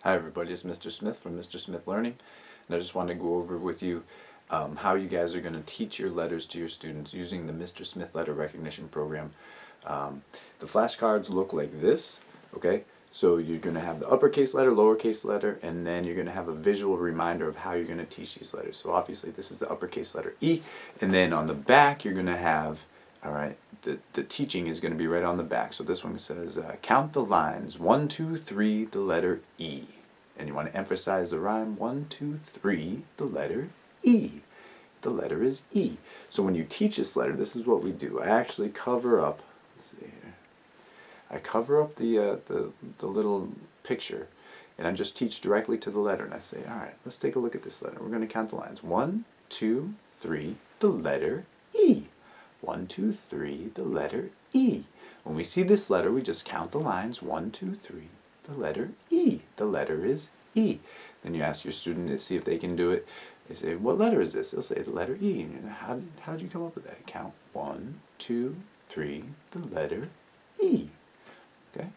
Hi everybody, it's Mr. Smith from Mr. Smith Learning, and I just wanted to go over with you how you guys are going to teach your letters to your students using the Mr. Smith Letter Recognition Program. The flashcards look like this, okay? So you're going to have the uppercase letter, lowercase letter, and then you're going to have a visual reminder of how you're going to teach these letters. So obviously this is the uppercase letter E, and then on the back you're going to have, alright, the teaching is going to be right on the back. So this one says, count the lines, 1, 2, 3, the letter E. And you want to emphasize the rhyme, 1, 2, 3, the letter E. The letter is E. So when you teach this letter, this is what we do. I actually cover up, let's see here, I cover up the little picture, and I just teach directly to the letter, and I say, alright, let's take a look at this letter. We're going to count the lines. 1, 2, 3, the letter E. 1, 2, 3, the letter E. When we see this letter, we just count the lines, 1, 2, 3, the letter E. The letter is E. Then you ask your student to see if they can do it. They say, what letter is this? They'll say the letter E. And you're like, how did you come up with that? Count 1, 2, 3, the letter E. Okay?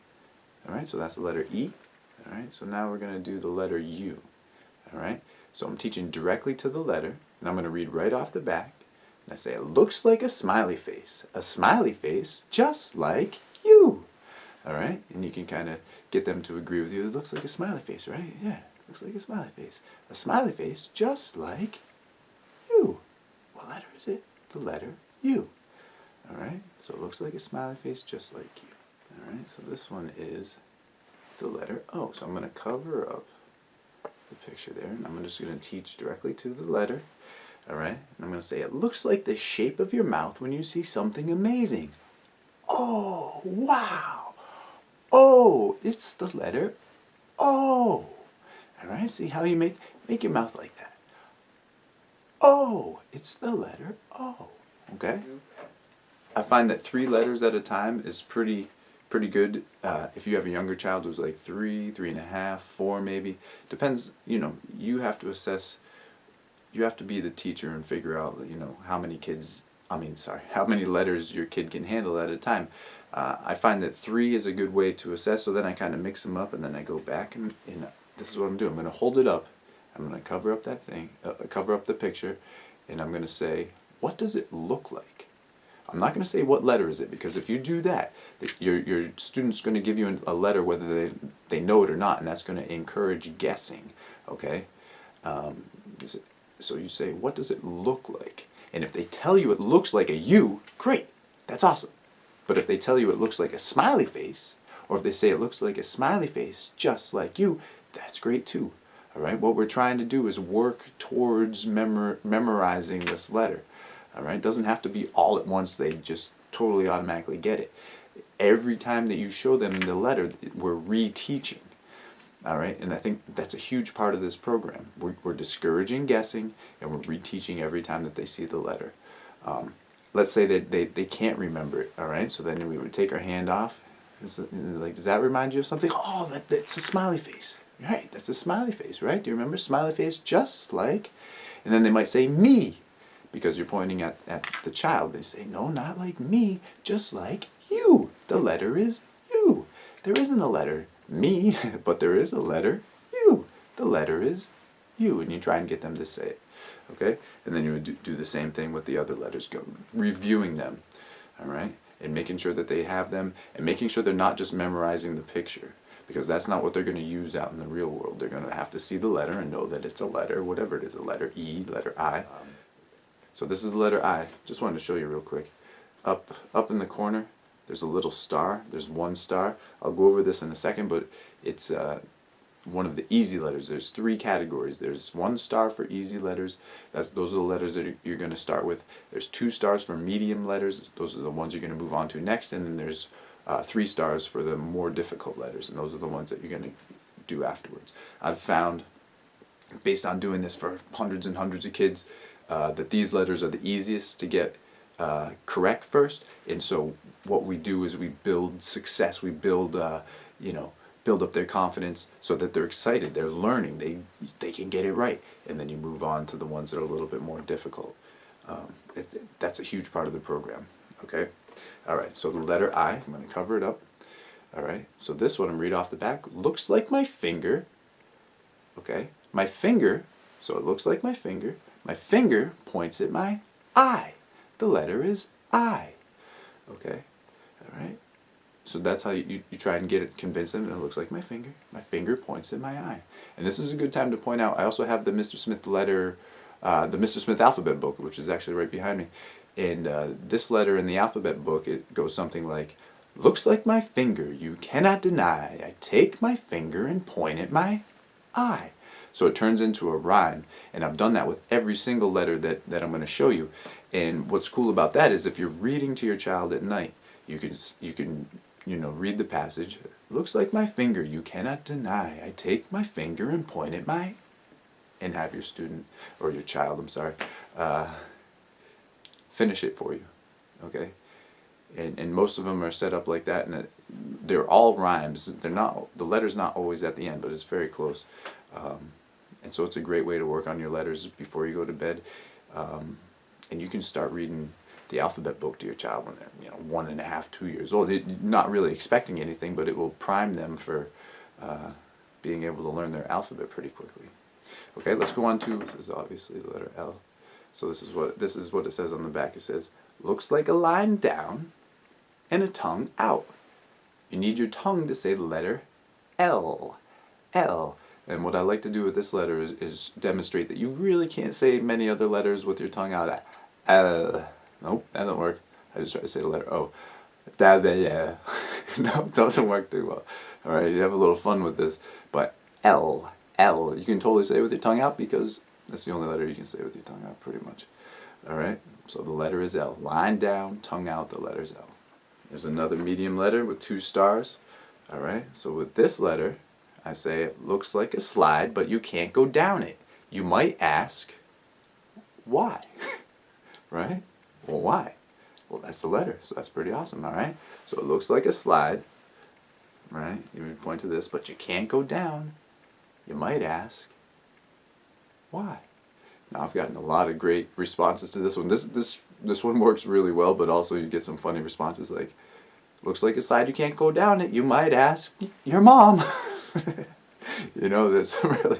Alright, so that's the letter E. Alright, so now we're going to do the letter U. Alright, so I'm teaching directly to the letter, and I'm going to read right off the back. And I say, it looks like a smiley face. A smiley face just like you. Alright, and you can kind of get them to agree with you. It looks like a smiley face, right? Yeah, it looks like a smiley face. A smiley face just like you. What letter is it? The letter U. Alright, so it looks like a smiley face just like you. Alright, so this one is the letter O. So I'm going to cover up the picture there, and I'm just going to teach directly to the letter. Alright, and I'm going to say, it looks like the shape of your mouth when you see something amazing. Oh, wow! Oh, it's the letter O. Alright, see how you make your mouth like that. Oh, it's the letter O. Okay? I find that 3 letters at a time is pretty good. If you have a younger child who's like 3, 3.5, 4 maybe. Depends, you have to assess, you have to be the teacher and figure out, how many letters your kid can handle at a time. I find that 3 is a good way to assess, so then I kind of mix them up and then I go back and this is what I'm doing. I'm going to hold it up, I'm going to cover up that thing, cover up the picture, and I'm going to say, what does it look like? I'm not going to say what letter is it, because if you do that, your student's going to give you a letter whether they know it or not, and that's going to encourage guessing, okay? So you say, what does it look like? And if they tell you it looks like a U, great, that's awesome. But if they tell you it looks like a smiley face, or if they say it looks like a smiley face just like you, that's great too. Alright, what we're trying to do is work towards memorizing this letter. Alright, it doesn't have to be all at once, they just totally automatically get it. Every time that you show them the letter, we're reteaching. Alright, and I think that's a huge part of this program. We're discouraging guessing, and we're reteaching every time that they see the letter. Let's say that they can't remember it, alright, so then we would take our hand off. Like, does that remind you of something? Oh, that's a smiley face. Right, that's a smiley face, right? Do you remember smiley face just like? And then they might say me, because you're pointing at the child. They say, no, not like me, just like you. The letter is U. There isn't a letter me, but there is a letter U. The letter is U, and you try and get them to say it. Okay? And then you would do the same thing with the other letters, reviewing them, alright? And making sure that they have them, and making sure they're not just memorizing the picture, because that's not what they're going to use out in the real world. They're going to have to see the letter and know that it's a letter, whatever it is, a letter E, letter I. So this is the letter I. Just wanted to show you real quick. Up in the corner, there's a little star. There's 1 star. I'll go over this in a second, but it's one of the easy letters. There's 3 categories. There's 1 star for easy letters. Those are the letters that you're going to start with. There's 2 stars for medium letters. Those are the ones you're going to move on to next. And then there's 3 stars for the more difficult letters, and those are the ones that you're going to do afterwards. I've found, based on doing this for hundreds and hundreds of kids, that these letters are the easiest to get correct first, and so what we do is we build success, we build build up their confidence so that they're excited, they're learning, they can get it right, and then you move on to the ones that are a little bit more difficult. That's a huge part of the program. Okay? Alright, so the letter I, I'm going to cover it up. Alright, so this one, I'm read off the back, looks like my finger okay? My finger, so it looks like my finger points at my eye. The letter is I, okay? All right? So that's how you try and get it, convince them, it looks like my finger points at my eye. And this is a good time to point out, I also have the Mr. Smith letter, the Mr. Smith alphabet book, which is actually right behind me. And this letter in the alphabet book, it goes something like, looks like my finger, you cannot deny. I take my finger and point at my eye. So it turns into a rhyme. And I've done that with every single letter that I'm going to show you. And what's cool about that is if you're reading to your child at night, you can read the passage. Looks like my finger, you cannot deny. I take my finger and point at my, and have your student, or your child, I'm sorry, finish it for you, okay? And most of them are set up like that, and they're all rhymes. They're not, the letter's not always at the end, but it's very close. And so it's a great way to work on your letters before you go to bed. And you can start reading the alphabet book to your child when they're 1.5, 2 years old. Not really expecting anything, but it will prime them for being able to learn their alphabet pretty quickly. Okay, let's go on to, this is obviously the letter L. So this is what it says on the back. It says, looks like a line down and a tongue out. You need your tongue to say the letter L. L. And what I like to do with this letter is demonstrate that you really can't say many other letters with your tongue out. L. Nope, that doesn't work. I just try to say the letter O. No, it doesn't work too well. Alright, you have a little fun with this. But L. L. You can totally say it with your tongue out because that's the only letter you can say with your tongue out pretty much. Alright, so the letter is L. Line down, tongue out, the letter's L. There's another medium letter with 2 stars. Alright, so with this letter, I say it looks like a slide, but you can't go down it. You might ask, why? Right? Well, why? Well, that's the letter, so that's pretty awesome, alright? So it looks like a slide, right? You would point to this, but you can't go down. You might ask, why? Now, I've gotten a lot of great responses to this one. This one works really well, but also you get some funny responses like, looks like a slide, you can't go down it. You might ask your mom. That's really,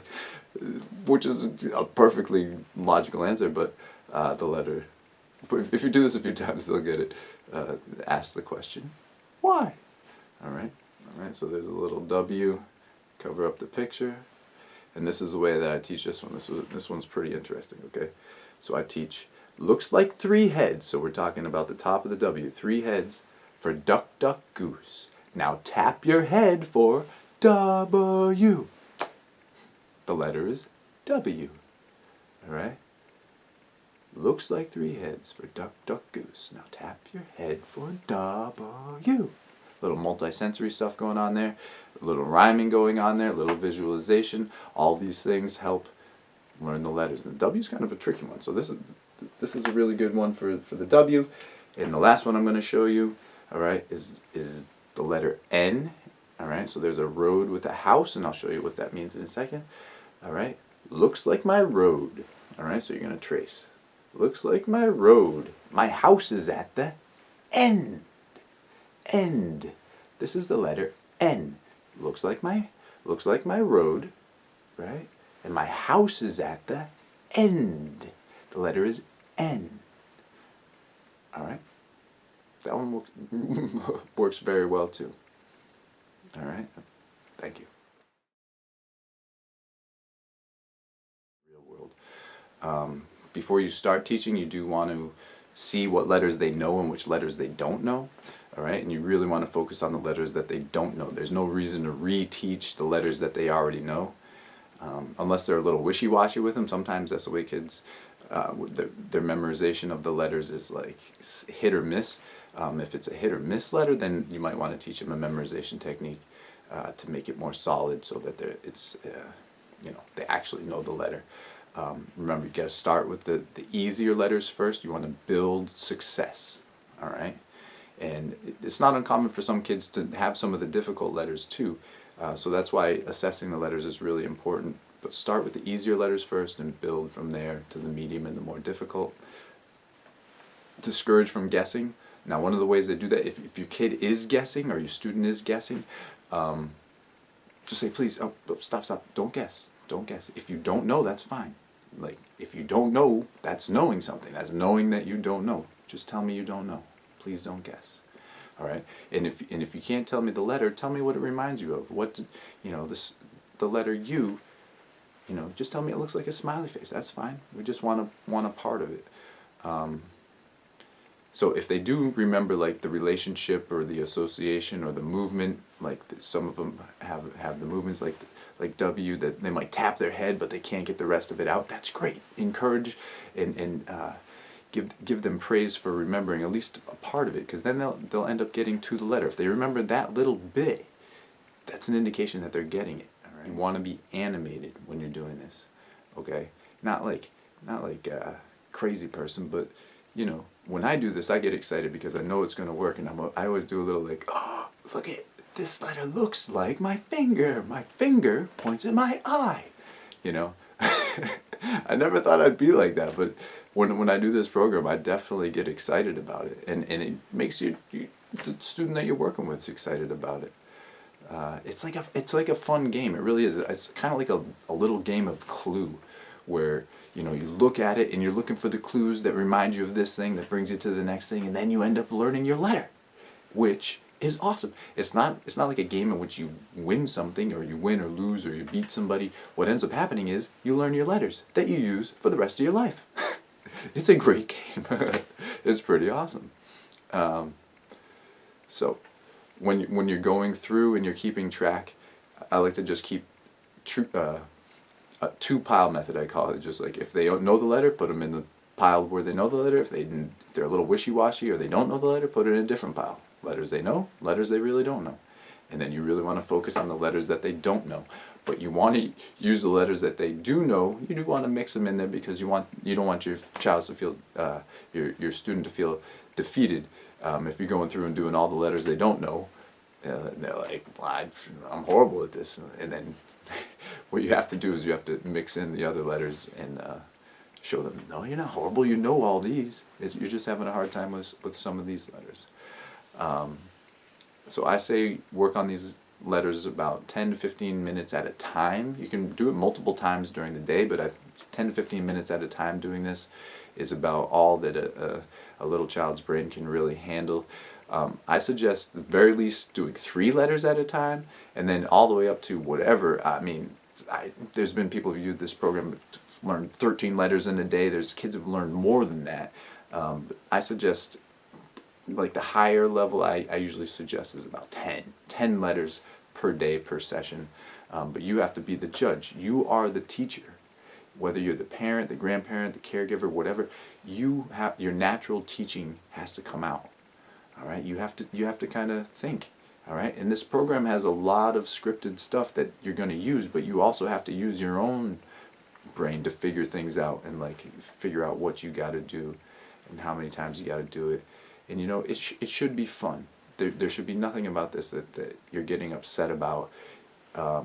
which is a perfectly logical answer, but the letter, if you do this a few times, they'll get it. Ask the question, why? Alright, so there's a little W, cover up the picture, and this is the way that I teach this one. This one's pretty interesting, okay? So I teach, looks like 3 heads, so we're talking about the top of the W, 3 heads for duck, duck, goose. Now tap your head for W. The letter is W. Alright? Looks like 3 heads for duck, duck, goose. Now tap your head for W. Little multi-sensory stuff going on there. A little rhyming going on there. A little visualization. All these things help learn the letters. And the W is kind of a tricky one. So this is a really good one for the W. And the last one I'm going to show you, alright, is the letter N. Alright, so there's a road with a house, and I'll show you what that means in a second. Alright, looks like my road. Alright, so you're going to trace. Looks like my road. My house is at the end. End. This is the letter N. Looks like my road, right? And my house is at the end. The letter is N. Alright? That one works very well too. Alright? Thank you. Real world. Before you start teaching, you do want to see what letters they know and which letters they don't know. Alright? And you really want to focus on the letters that they don't know. There's no reason to reteach the letters that they already know. Unless they're a little wishy-washy with them. Sometimes that's the way kids, their memorization of the letters is like hit or miss. If it's a hit or miss letter, then you might want to teach them a memorization technique to make it more solid, so that they actually know the letter. Remember, you got to start with the easier letters first. You want to build success. All right, and it's not uncommon for some kids to have some of the difficult letters too. So that's why assessing the letters is really important. But start with the easier letters first and build from there to the medium and the more difficult. Discourage from guessing. Now, one of the ways they do that, if your kid is guessing or your student is guessing, just say, please, stop, don't guess. Don't guess. If you don't know, that's fine. Like, if you don't know, that's knowing something. That's knowing that you don't know. Just tell me you don't know. Please don't guess. All right? And if you can't tell me the letter, tell me what it reminds you of. What, the letter U, just tell me it looks like a smiley face. That's fine. We just want a part of it. So if they do remember like the relationship or the association or the movement, like some of them have the movements like W, that they might tap their head but they can't get the rest of it out, that's great. Encourage and give them praise for remembering at least a part of it, because then they'll end up getting to the letter. If they remember that little bit, that's an indication that they're getting it. All right? You want to be animated when you're doing this, okay? Not like a crazy person, but when I do this, I get excited because I know it's going to work, and I always do a little like, oh, look at this letter looks like my finger. My finger points at my eye. I never thought I'd be like that, but when I do this program, I definitely get excited about it, and it makes the student that you're working with excited about it. It's like a fun game. It really is. It's kind of like a little game of Clue, where you look at it and you're looking for the clues that remind you of this thing that brings you to the next thing, and then you end up learning your letter, which is awesome. It's not like a game in which you win something, or you win or lose, or you beat somebody. What ends up happening is you learn your letters that you use for the rest of your life. It's a great game. It's pretty awesome. So when you're going through and you're keeping track, I like to just keep a two-pile method, I call it. Just like, if they don't know the letter, put them in the pile where they know the letter. If they're a little wishy-washy or they don't know the letter, put it in a different pile. Letters they know, letters they really don't know. And then you really want to focus on the letters that they don't know. But you want to use the letters that they do know. You do want to mix them in there, because you don't want your child to feel, your student to feel defeated. If you're going through and doing all the letters they don't know, they're like, well, I'm horrible at this. And then what you have to do is you have to mix in the other letters and show them, no, you're not horrible, you know all these. You're just having a hard time with some of these letters. So I say work on these letters about 10 to 15 minutes at a time. You can do it multiple times during the day, but 10 to 15 minutes at a time doing this is about all that a little child's brain can really handle. I suggest at the very least doing 3 letters at a time, and then all the way up to whatever. I mean, there's been people who use this program to learn 13 letters in a day. There's kids who've learned more than that. But I suggest, like, the higher level I usually suggest is about 10 letters per day per session. But you have to be the judge. You are the teacher. Whether you're the parent, the grandparent, the caregiver, whatever, your natural teaching has to come out. All right, you have to kind of think. All right, and this program has a lot of scripted stuff that you're going to use, but you also have to use your own brain to figure things out, and like figure out what you got to do and how many times you got to do it. And it should be fun. There should be nothing about this that you're getting upset about. I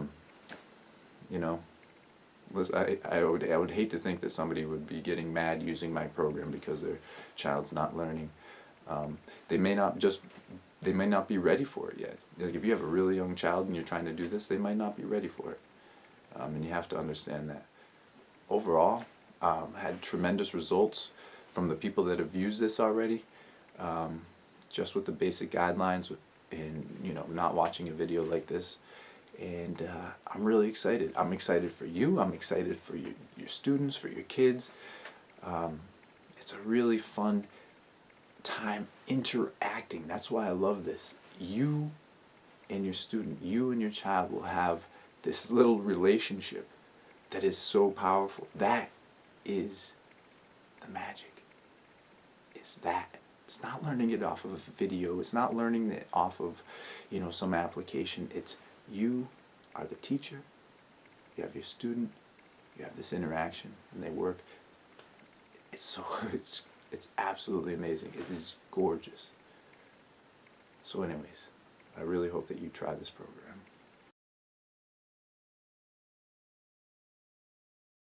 would hate to think that somebody would be getting mad using my program because their child's not learning. They may not be ready for it yet. Like, if you have a really young child and you're trying to do this, they might not be ready for it. And you have to understand that. Overall, had tremendous results from the people that have used this already. Just with the basic guidelines and not watching a video like this. And I'm really excited. I'm excited for you. I'm excited for your students, for your kids. It's a really fun time interacting. That's why I love this. You and your student, you and your child will have this little relationship that is so powerful. That is the magic. It's that. It's not learning it off of a video. It's not learning it off of, some application. It's you are the teacher. You have your student. You have this interaction, and they work. It's absolutely amazing. It is gorgeous. So anyways, I really hope that you try this program.